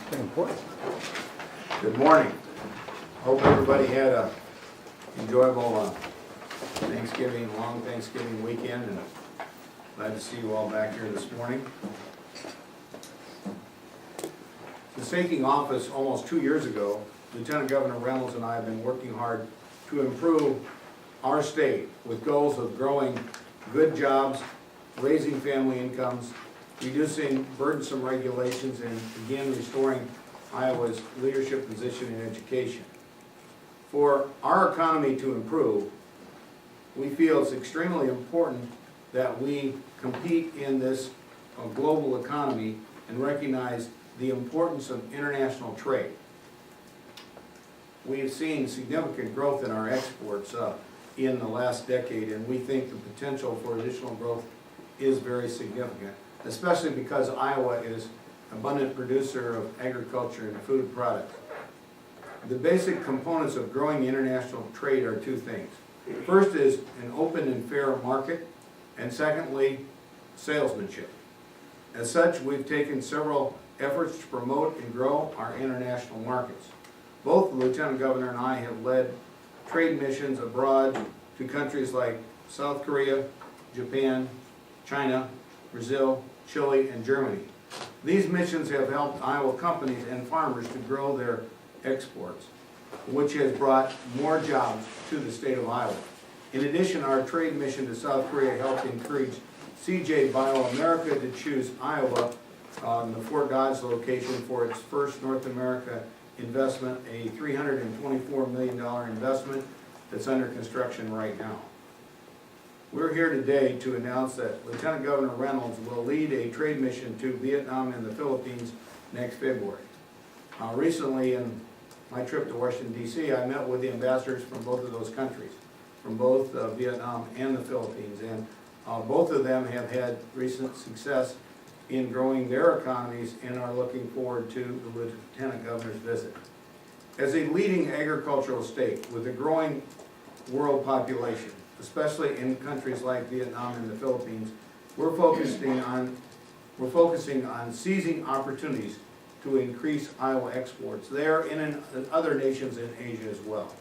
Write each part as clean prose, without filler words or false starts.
Good morning. Hope everybody had a enjoyable Thanksgiving, long Thanksgiving weekend, and glad to see you all back here this morning. Since taking office almost 2 years ago, Lieutenant Governor Reynolds and I have been working hard to improve our state with goals of growing good jobs, raising family incomes, reducing burdensome regulations, and again restoring Iowa's leadership position in education. For our economy to improve, we feel it's extremely important that we compete in this global economy and recognize the importance of international trade. We have seen significant growth in our exports in the last decade, and we think the potential for additional growth is very significant, especially because Iowa is an abundant producer of agriculture and food products. The basic components of growing international trade are two things. First is an open and fair market, and secondly, salesmanship. As such, we've taken several efforts to promote and grow our international markets. Both the Lieutenant Governor and I have led trade missions abroad to countries like South Korea, Japan, China, Brazil, Chile, and Germany. These missions have helped Iowa companies and farmers to grow their exports, which has brought more jobs to the state of Iowa. In addition, our trade mission to South Korea helped encourage CJ BioAmerica to choose Iowa on the Fort Dodge location for its first North America investment, a $324 million investment that's under construction right now. We're here today to announce that Lieutenant Governor Reynolds will lead a trade mission to Vietnam and the Philippines next February. Recently, in my trip to Washington, D.C., I met with the ambassadors from both of those countries, from both Vietnam and the Philippines, and both of them have had recent success in growing their economies and are looking forward to the Lieutenant Governor's visit. As a leading agricultural state with a growing world population, especially in countries like Vietnam and the Philippines, we're focusing on seizing opportunities to increase Iowa exports there and in other nations in Asia as well.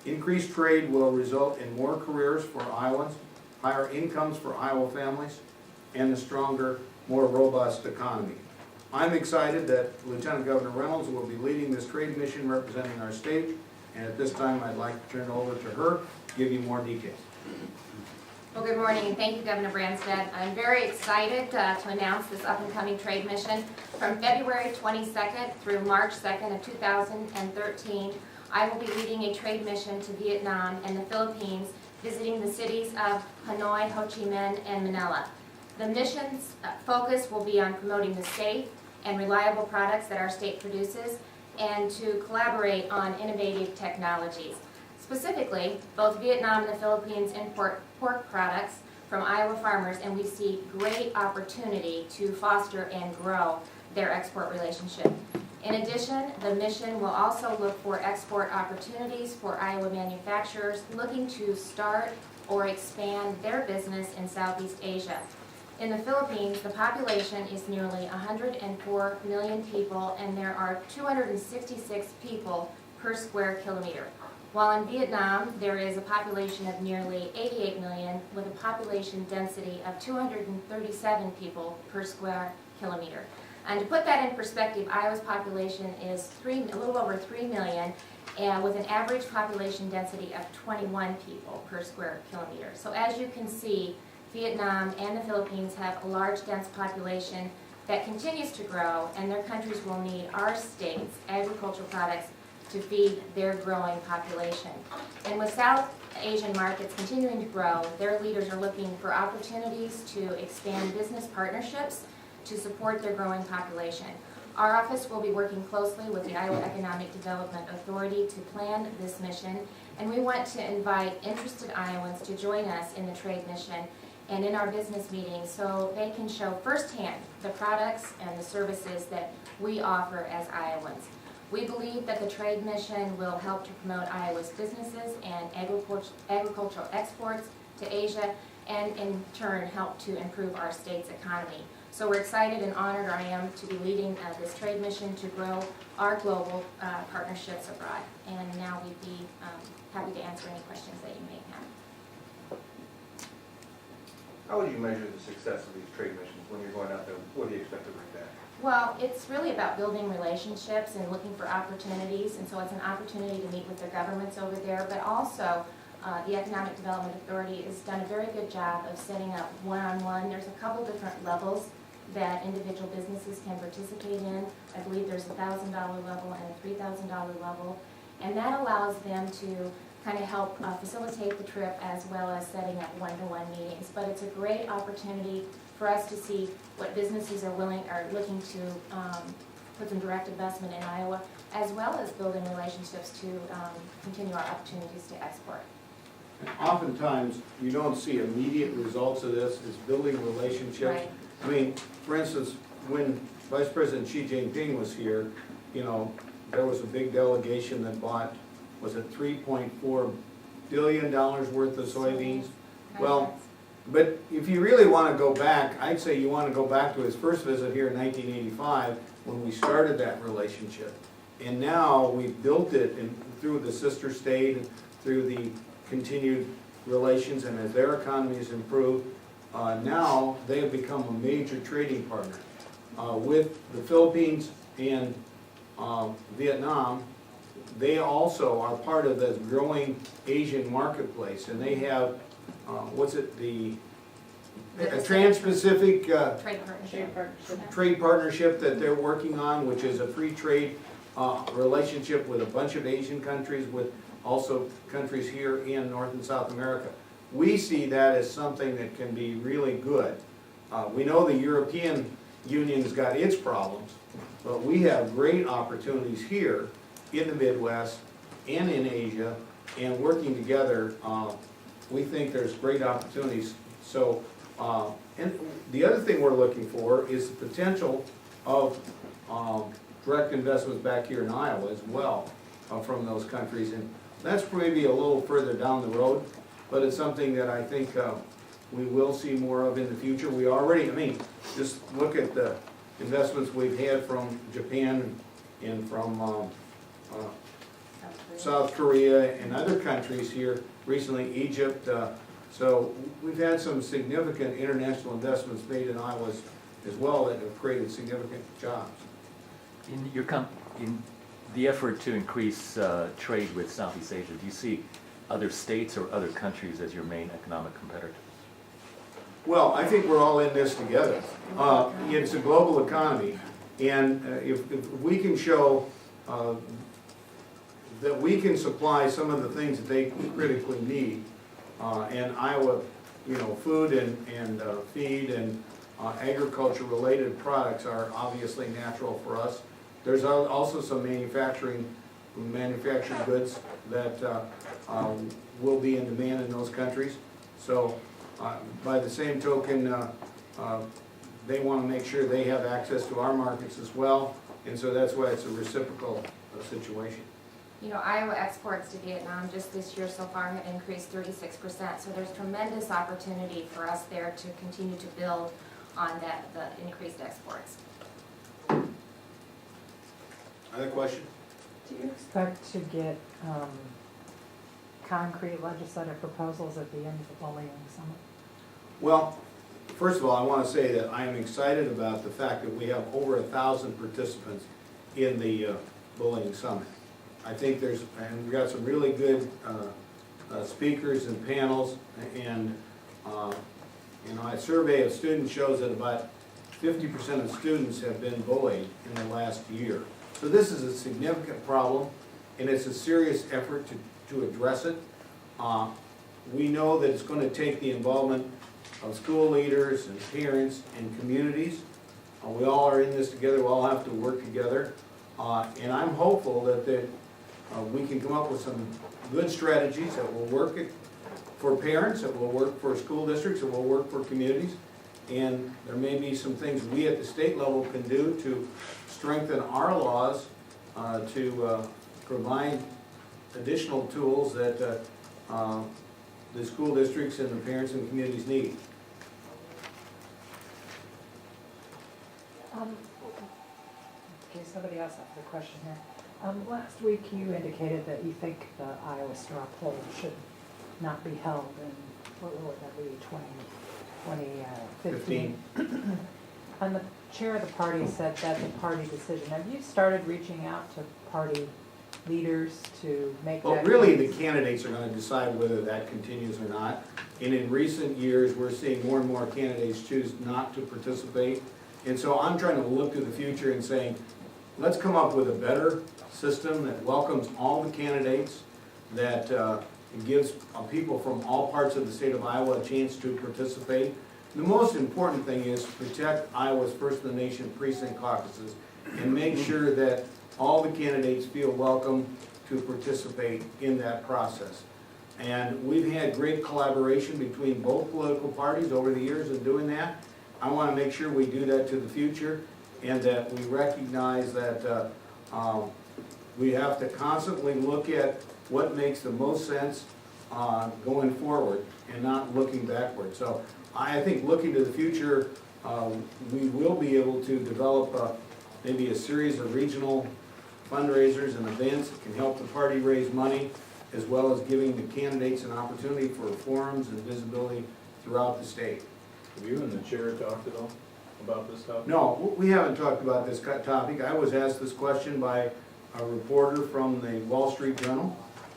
Increased trade will result in more careers for Iowans, higher incomes for Iowa families, and a stronger, more robust economy. I'm excited that Lieutenant Governor Reynolds will be leading this trade mission representing our state, and at this time I'd like to turn it over to her to give you more details. Well, good morning, and thank you, Governor Branstad. I'm very excited to announce this up-and-coming trade mission. From February 22nd through March 2nd of 2013, I will be leading a trade mission to Vietnam and the Philippines, visiting the cities of Hanoi, Ho Chi Minh, and Manila. The mission's focus will be on promoting the safe and reliable products that our state produces and to collaborate on innovative technologies. Specifically, both Vietnam and the Philippines import pork products from Iowa farmers, and we see great opportunity to foster and grow their export relationship. In addition, the mission will also look for export opportunities for Iowa manufacturers looking to start or expand their business in Southeast Asia. In the Philippines, the population is nearly 104 million people, and there are 266 people per square kilometer. While in Vietnam, there is a population of nearly 88 million with a population density of 237 people per square kilometer. And to put that in perspective, Iowa's population is a little over 3 million, and with an average population density of 21 people per square kilometer. So as you can see, Vietnam and the Philippines have a large, dense population that continues to grow, and their countries will need our state's agricultural products to feed their growing population. And with South Asian markets continuing to grow, their leaders are looking for opportunities to expand business partnerships to support their growing population. Our office will be working closely with the Iowa Economic Development Authority to plan this mission, and we want to invite interested Iowans to join us in the trade mission and in our business meetings so they can show firsthand the products and the services that we offer as Iowans. We believe that the trade mission will help to promote Iowa's businesses and agricultural exports to Asia, and in turn help to improve our state's economy. So we're excited and honored I am to be leading this trade mission to grow our global partnerships abroad. And now we'd be happy to answer any questions that you may have. How would you measure the success of these trade missions when you're going out there? What do you expect to bring back? Well, it's really about building relationships and looking for opportunities, and so it's an opportunity to meet with the governments over there, but also the Economic Development Authority has done a very good job of setting up one-on-one. There's a couple different levels that individual businesses can participate in. I believe there's a $1,000 level and a $3,000 level, and that allows them to kind of help facilitate the trip as well as setting up one-to-one meetings. But it's a great opportunity for us to see what businesses are looking to put some direct investment in Iowa, as well as building relationships to continue our opportunities to export. And oftentimes, you don't see immediate results of this, it's building relationships. Right. I mean, for instance, when Vice President Xi Jinping was here, you know, there was a big delegation that bought, was it $3.4 billion worth of soybeans? Well, but if you really want to go back, I'd say you want to go back to his first visit here in 1985 when we started that relationship. And now we've built it through the sister state and through the continued relations, and as their economies improve, now they have become a major trading partner. With the Philippines and Vietnam, they also are part of this growing Asian marketplace, and they have, a Trans-Pacific trade partnership that they're working on, which is a free trade relationship with a bunch of Asian countries, with also countries here in North and South America. We see that as something that can be really good. We know the European Union's got its problems, but we have great opportunities here in the Midwest and in Asia, and working together, we think there's great opportunities. So, and the other thing we're looking for is the potential of direct investments back here in Iowa as well from those countries. And that's maybe a little further down the road, but it's something that I think we will see more of in the future. We already, I mean, just look at the investments we've had from Japan and from South Korea and other countries here recently, Egypt. So we've had some significant international investments made in Iowa as well that have created significant jobs. In the effort to increase trade with Southeast Asia, do you see other states or other countries as your main economic competitors? Well, I think we're all in this together. It's a global economy, and if we can show that we can supply some of the things that they critically need, and Iowa, you know, food and feed and agriculture-related products are obviously natural for us. There's also some manufactured goods that will be in demand in those countries. So, by the same token, they want to make sure they have access to our markets as well, and so that's why it's a reciprocal situation. You know, Iowa exports to Vietnam just this year so far have increased 36%, so there's tremendous opportunity for us there to continue to build on the increased exports. Other question? Do you expect to get concrete legislative proposals at the end of the bullying summit? Well, first of all, I want to say that I am excited about the fact that we have over 1,000 participants in the bullying summit. I think and we've got some really good speakers and panels, and you know, a survey of students shows that about 50% of students have been bullied in the last year. So this is a significant problem, and it's a serious effort to address it. We know that it's going to take the involvement of school leaders and parents and communities. We all are in this together, we all have to work together. And I'm hopeful that we can come up with some good strategies that will work for parents, that will work for school districts, that will work for communities. And there may be some things we at the state level can do to strengthen our laws, to provide additional tools that the school districts and the parents and communities need. Okay, somebody else has a question here. Last week you indicated that you think the Iowa straw poll should not be held in, what would that be, 2015? And the chair of the party said that's a party decision. Have you started reaching out to party leaders to make that? Well, really, the case? candidates are gonna decide whether that continues or not. And in recent years, we're seeing more and more candidates choose not to participate. And so I'm trying to look to the future and saying, let's come up with a better system that welcomes all the candidates, that gives people from all parts of the state of Iowa a chance to participate. The most important thing is protect Iowa's first in the nation precinct caucuses and make sure that all the candidates feel welcome to participate in that process. And we've had great collaboration between both political parties over the years in doing that. I want to make sure we do that to the future, and that we recognize that we have to constantly look at what makes the most sense going forward and not looking backward. So I think looking to the future, we will be able to develop maybe a series of regional fundraisers and events that can help the party raise money, as well as giving the candidates an opportunity for forums and visibility throughout the state. Have you and the chair talked at all about this topic? No, we haven't talked about this topic. I was asked this question by a reporter from the Wall Street Journal,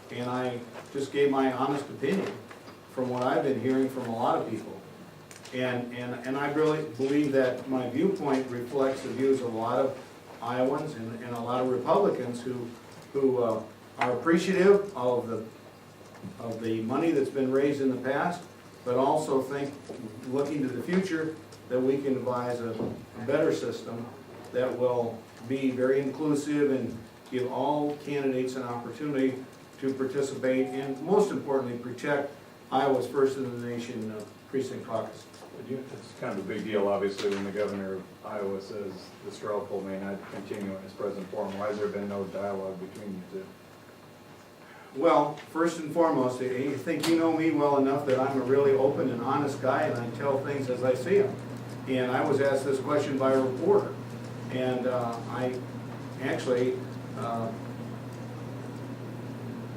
and I just gave my honest opinion from what I've been hearing from a lot of people. And I really believe that my viewpoint reflects the views of a lot of Iowans and a lot of Republicans who are appreciative of the money that's been raised in the past, but also think, looking to the future, that we can devise a better system that will be very inclusive and give all candidates an opportunity to participate and, most importantly, protect Iowa's first in the nation precinct caucus. It's kind of a big deal, obviously, when the governor of Iowa says the straw poll may not continue in its present form. Why has there been no dialogue between you two? Well, first and foremost, I think you know me well enough that I'm a really open and honest guy, and I tell things as I see them. And I was asked this question by a reporter, and I actually,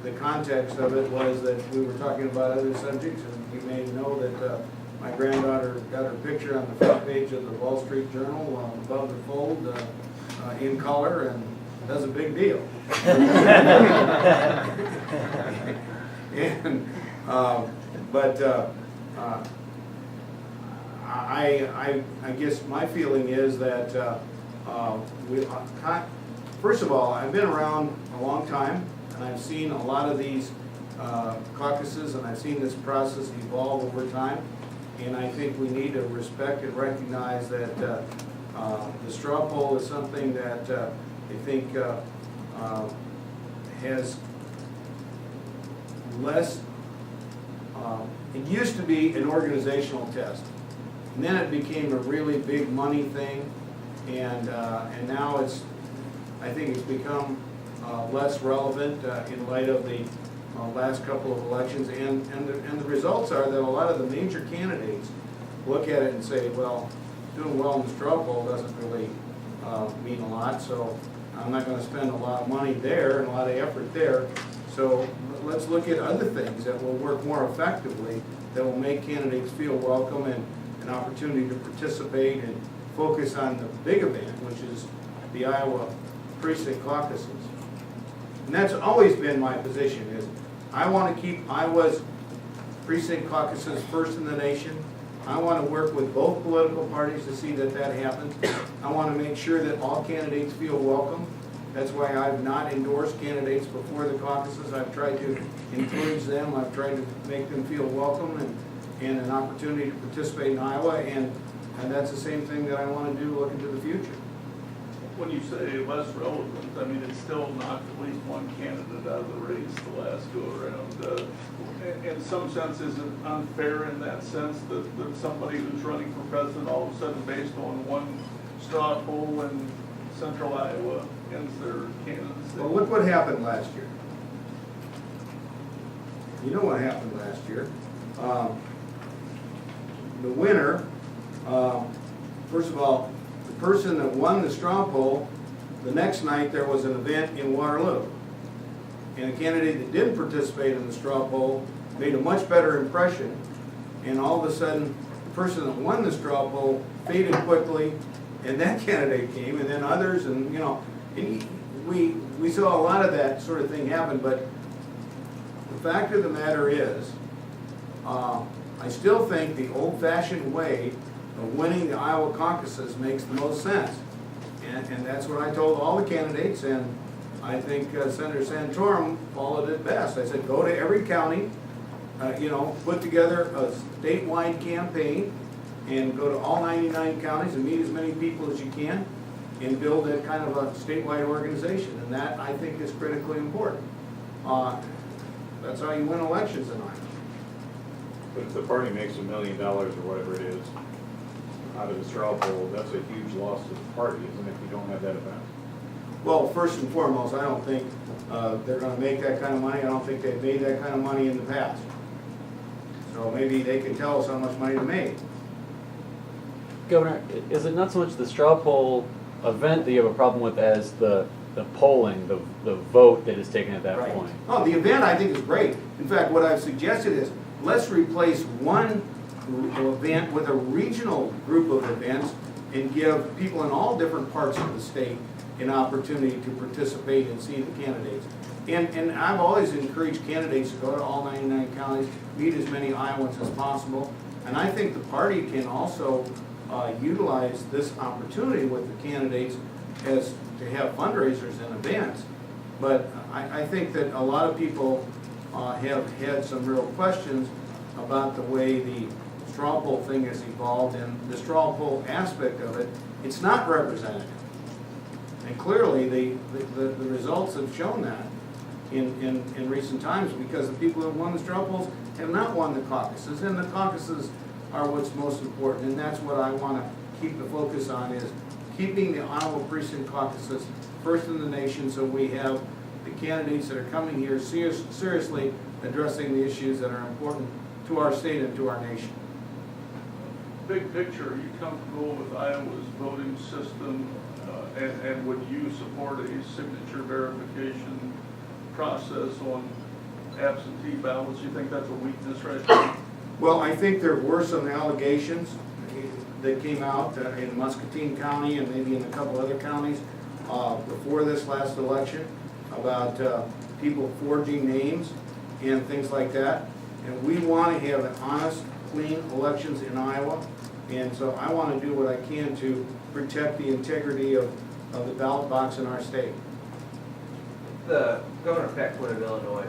the context of it was that we were talking about other subjects, and you may know that my granddaughter got her picture on the front page of the Wall Street Journal above the fold in color, and that's a big deal. And, I guess my feeling is that first of all, I've been around a long time, and I've seen a lot of these caucuses, and I've seen this process evolve over time. And I think we need to respect and recognize that the straw poll is something that I think has less, it used to be an organizational test. And then it became a really big money thing, and now I think it's become less relevant in light of the last couple of elections, and the results are that a lot of the major candidates look at it and say, well, doing well in the straw poll doesn't really mean a lot, so I'm not going to spend a lot of money there and a lot of effort there. So let's look at other things that will work more effectively, that will make candidates feel welcome and an opportunity to participate and focus on the big event, which is the Iowa precinct caucuses. And that's always been my position, is I want to keep Iowa's precinct caucuses first in the nation. I want to work with both political parties to see that that happens. I want to make sure that all candidates feel welcome. That's why I've not endorsed candidates before the caucuses. I've tried to encourage them. I've tried to make them feel welcome and an opportunity to participate in Iowa, and that's the same thing that I want to do looking to the future. When you say less relevant, I mean, it still knocked at least one candidate out of the race the last go around. In some sense, is it unfair in that sense that somebody who's running for president all of a sudden, based on one straw poll in central Iowa, ends their candidacy? Well, look what happened last year. You know what happened last year. The winner, first of all, the person that won the straw poll, the next night there was an event in Waterloo. And a candidate that didn't participate in the straw poll made a much better impression. And all of a sudden, the person that won the straw poll faded quickly, and that candidate came, and then others, and you know, and we saw a lot of that sort of thing happen. But the fact of the matter is, I still think the old-fashioned way of winning the Iowa caucuses makes the most sense. And that's what I told all the candidates, and I think Senator Santorum followed it best. I said, go to every county, you know, put together a statewide campaign, and go to all 99 counties and meet as many people as you can, and build that kind of a statewide organization. And that, I think, is critically important. That's how you win elections in Iowa. But if the party makes $1 million or whatever it is out of the straw poll, that's a huge loss to the party, isn't it, if you don't have that event? Well, first and foremost, I don't think they're gonna make that kind of money. I don't think they've made that kind of money in the past. So maybe they can tell us how much money they made. Governor, is it not so much the straw poll event that you have a problem with as the polling, the vote that is taken at that point? Oh, the event I think is great. In fact, what I've suggested is, let's replace one event with a regional group of events and give people in all different parts of the state an opportunity to participate and see the candidates. And I've always encouraged candidates to go to all 99 counties, meet as many Iowans as possible. And I think the party can also utilize this opportunity with the candidates as to have fundraisers and events. But I think that a lot of people have had some real questions about the way the straw poll thing has evolved, and the straw poll aspect of it, it's not representative. And clearly, the results have shown that in recent times, because the people who have won the straw polls have not won the caucuses, and the caucuses are what's most important, and that's what I want to keep the focus on, is keeping the Iowa precinct caucuses first in the nation, so we have the candidates that are coming here seriously addressing the issues that are important to our state and to our nation. Big picture, are you comfortable with Iowa's voting system, and would you support a signature verification process on absentee ballots? You think that's a weakness right now? Well, I think there were some allegations that came out in Muscatine County and maybe in a couple other counties before this last election about people forging names and things like that. And we want to have an honest, clean elections in Iowa. And so I want to do what I can to protect the integrity of the ballot box in our state. The Governor Paxton of Illinois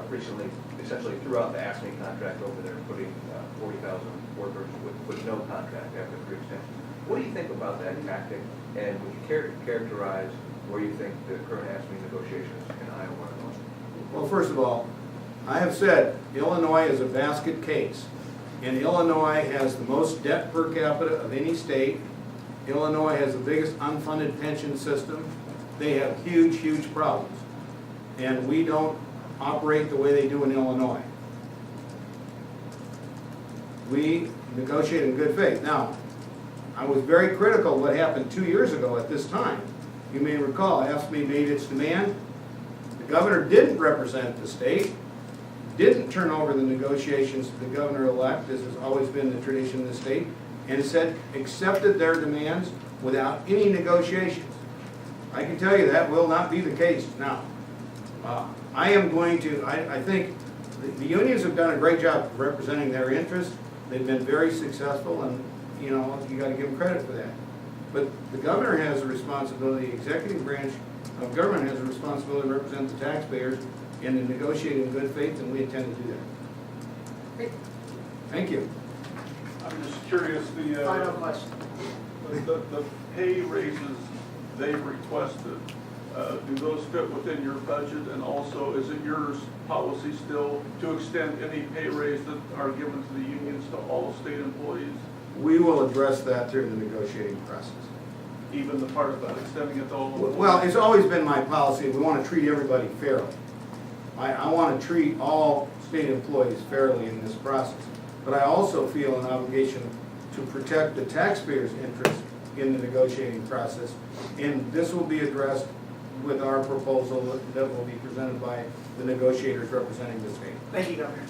recently essentially threw out the ASME contract over there, putting 40,000 workers with no contract after 3 extensions. What do you think about that tactic, and would you characterize where you think the current ASME negotiations in Iowa are going? Well, first of all, I have said Illinois is a basket case, and Illinois has the most debt per capita of any state. Illinois has the biggest unfunded pension system. They have huge, huge problems, and we don't operate the way they do in Illinois. We negotiate in good faith. Now, I was very critical of what happened 2 years ago at this time. You may recall, AFSCME made its demand. The governor didn't represent the state, didn't turn over the negotiations to the governor-elect, as has always been the tradition of the state, and said accepted their demands without any negotiations. I can tell you that will not be the case now. I am going to, I think the unions have done a great job of representing their interests. They've been very successful, and you know, you got to give them credit for that. But the governor has a responsibility, the executive branch of government has a responsibility to represent the taxpayers and to negotiate in good faith, and we intend to do that. Great. Thank you. I'm just curious, Final question. the pay raises they've requested, do those fit within your budget? And also, is it your policy still to extend any pay raise that are given to the unions to all state employees? We will address that during the negotiating process. Even the part about extending it to all employees? Well, it's always been my policy, we want to treat everybody fairly. I want to treat all state employees fairly in this process. But I also feel an obligation to protect the taxpayers' interest in the negotiating process. And this will be addressed with our proposal that will be presented by the negotiators representing the state. Thank you, Governor.